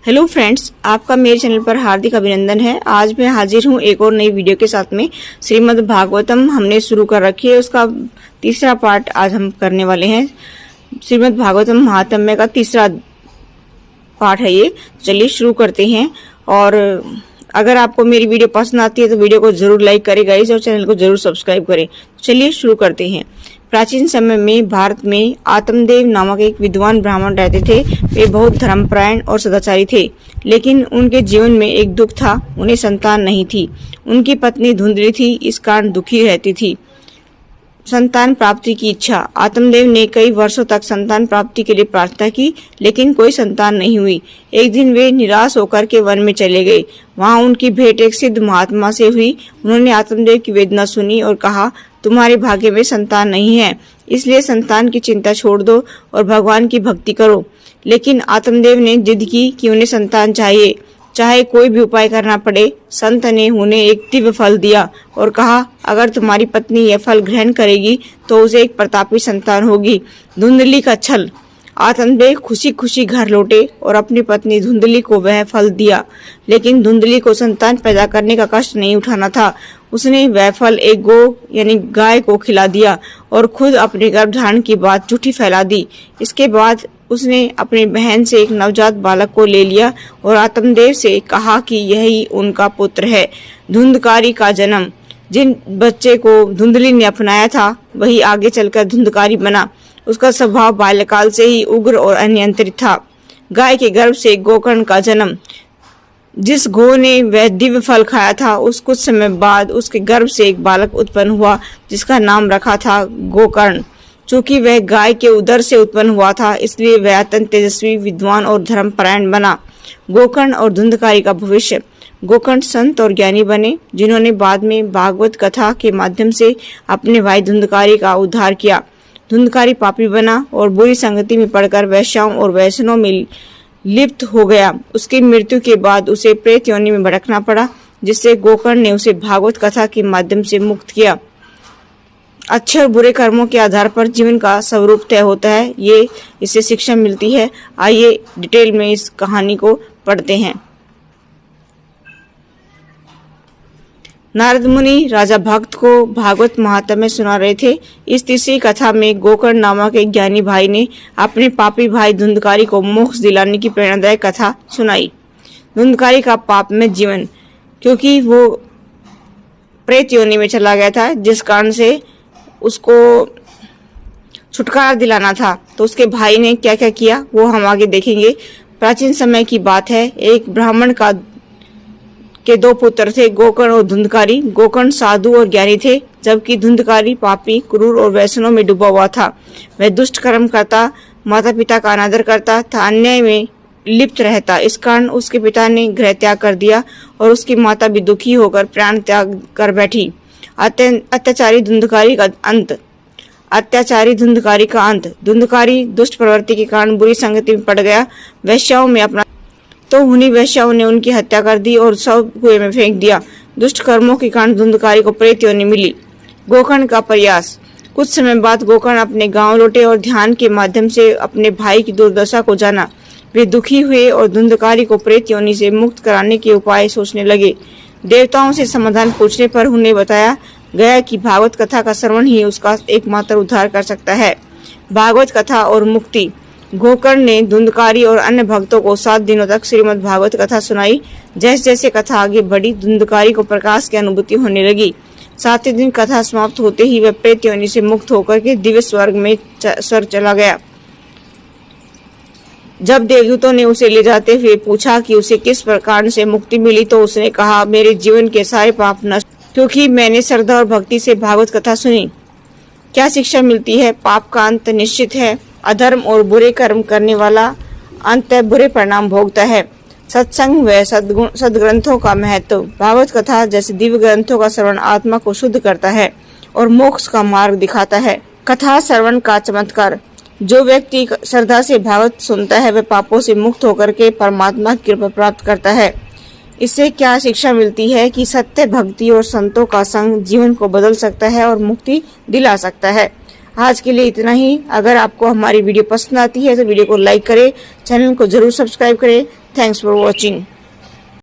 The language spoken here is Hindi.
हेलो फ्रेंड्स, आपका मेरे चैनल पर हार्दिक अभिनंदन है। आज मैं हाजिर हूँ एक और नई वीडियो के साथ में। श्रीमद् भागवतम हमने शुरू कर रखी है, उसका तीसरा पार्ट आज हम करने वाले हैं। श्रीमद् भागवतम महात्म्य का तीसरा पार्ट है ये। चलिए शुरू करते हैं। और अगर आपको मेरी वीडियो पसंद आती है तो वीडियो को जरूर लाइक करें गाइस, और चैनल को जरूर सब्सक्राइब करें। चलिए शुरू करते हैं। प्राचीन समय में भारत में आत्मदेव नामक एक विद्वान ब्राह्मण रहते थे। वे बहुत धर्मपरायण और सदाचारी थे, लेकिन उनके जीवन में एक दुख था, उन्हें संतान नहीं थी। उनकी पत्नी धुंधली थी, इस कारण दुखी रहती थी। संतान प्राप्ति की इच्छा। आत्मदेव ने कई वर्षों तक संतान प्राप्ति के लिए प्रार्थना की, लेकिन कोई संतान नहीं हुई। एक दिन वे निराश होकर के वन में चले गए। वहां उनकी भेंट एक सिद्ध महात्मा से हुई। उन्होंने आत्मदेव की वेदना सुनी और कहा, तुम्हारे भाग्य में संतान नहीं है, इसलिए संतान की चिंता छोड़ दो और भगवान की भक्ति करो। लेकिन आत्मदेव ने जिद की कि उन्हें संतान चाहिए, चाहे कोई भी उपाय करना पड़े। संत ने उन्हें एक दिव्य फल दिया और कहा, अगर तुम्हारी पत्नी यह फल ग्रहण करेगी तो उसे एक प्रतापी संतान होगी। धुंधली का छल। आत्मदेव खुशी खुशी घर लौटे और अपनी पत्नी धुंधली को वह फल दिया, लेकिन धुंधली को संतान पैदा करने का कष्ट नहीं उठाना था। उसने वह फल एक गौ यानी गाय को खिला दिया और खुद अपने गर्भधारण की बात झूठी फैला दी। इसके बाद उसने अपनी बहन से एक नवजात बालक को ले लिया और आत्मदेव से कहा कि यही उनका पुत्र है। धुंधकारी का जन्म। जिन बच्चे को धुंधली ने अपनाया था वही आगे चलकर धुंधकारी बना। उसका स्वभाव बाल्यकाल से ही उग्र और अनियंत्रित था। गाय के गर्भ से गोकर्ण का जन्म। जिस गौ ने वह दिव्य फल खाया था, उस कुछ समय बाद उसके गर्भ से एक बालक उत्पन्न हुआ, जिसका नाम रखा था गोकर्ण। चूंकि वह गाय के उदर से उत्पन्न हुआ था, इसलिए वह अत्यंत तेजस्वी, विद्वान और धर्मपरायण बना। गोकर्ण और धुंधकारी का भविष्य। गोकर्ण संत और ज्ञानी बने, जिन्होंने बाद में भागवत कथा के माध्यम से अपने भाई धुंधकारी का उद्धार किया। धुंधकारी पापी बना और बुरी संगति में पड़कर वैश्याओं और वैष्णवों में लिप्त हो गया। उसकी मृत्यु के बाद उसे प्रेत योनि में भटकना पड़ा, जिससे गोकर्ण ने उसे भागवत कथा के माध्यम से मुक्त किया। अच्छे और बुरे कर्मों के आधार पर जीवन का स्वरूप तय होता है, ये इससे शिक्षा मिलती है। आइए डिटेल में इस कहानी को पढ़ते हैं। नारद मुनि राजा भक्त को भागवत महात्म्य सुना रहे थे। इस तीसरी कथा में गोकर्ण नामक एक ज्ञानी भाई ने अपने पापी भाई धुंधकारी को मोक्ष दिलाने की प्रेरणादायक कथा सुनाई। धुंधकारी का पाप में जीवन, क्योंकि वो प्रेत योनि में चला गया था, जिस कारण से उसको छुटकारा दिलाना था। तो उसके भाई ने क्या क्या किया वो हम आगे देखेंगे। प्राचीन समय की बात है। एक ब्राह्मण के दो पुत्र थे, गोकर्ण और धुंधकारी। गोकर्ण साधु और ज्ञानी थे, जबकि धुंधकारी पापी, क्रूर और व्यसनों में डूबा हुआ था। वह दुष्ट कर्म करता, माता पिता का अनादर करता था, अन्याय में लिप्त रहता। इस कारण उसके पिता ने गृह त्याग कर दिया और उसकी माता भी दुखी होकर प्राण त्याग कर बैठी। अत्याचारी धुंधकारी का अंत। अत्याचारी धुंधकारी का अंत। धुंधकारी दुष्ट प्रवृत्ति के कारण बुरी संगति में पड़ गया। वैश्याओं में अपना तो उन्हीं वैश्याओं ने उनकी हत्या कर दी और सब कुएं में फेंक दिया। दुष्ट कर्मों के कारण धुंधकारी को प्रेत योनि मिली। गोकर्ण का प्रयास। कुछ समय बाद गोकर्ण अपने गांव लौटे और ध्यान के माध्यम से अपने भाई की दुर्दशा को जाना। वे दुखी हुए और धुंधकारी को प्रेत योनि से मुक्त कराने के उपाय सोचने लगे। देवताओं से समाधान पूछने पर उन्हें बताया गया कि भागवत कथा का श्रवण ही उसका एकमात्र उद्धार कर सकता है। भागवत कथा और मुक्ति। गोकर्ण ने धुंधकारी और अन्य भक्तों को 7 दिनों तक श्रीमद् भागवत कथा सुनाई। जैसे जैसे कथा आगे बढ़ी, धुंधकारी को प्रकाश की अनुभूति होने लगी। 7वें दिन कथा समाप्त होते ही वह प्रेत योनि से मुक्त होकर के दिव्य स्वर्ग में चला गया। जब देवदूतों ने उसे ले जाते हुए पूछा कि उसे किस प्रकार से मुक्ति मिली, तो उसने कहा, मेरे जीवन के सारे पाप नष्ट, क्योंकि मैंने श्रद्धा और भक्ति से भागवत कथा सुनी। क्या शिक्षा मिलती है? पाप का अंत निश्चित है। अधर्म और बुरे कर्म करने वाला अंत बुरे परिणाम भोगता है। सत्संग व सद्ग्रंथों का महत्व। भागवत कथा जैसे दिव्य ग्रंथों का श्रवण आत्मा को शुद्ध करता है और मोक्ष का मार्ग दिखाता है। कथा श्रवण का चमत्कार। जो व्यक्ति श्रद्धा से भागवत सुनता है वह पापों से मुक्त होकर के परमात्मा की कृपा प्राप्त करता है। इससे क्या शिक्षा मिलती है कि सत्य, भक्ति और संतों का संग जीवन को बदल सकता है और मुक्ति दिला सकता है। आज के लिए इतना ही। अगर आपको हमारी वीडियो पसंद आती है तो वीडियो को लाइक करें, चैनल को जरूर सब्सक्राइब करें। Thanks for watching.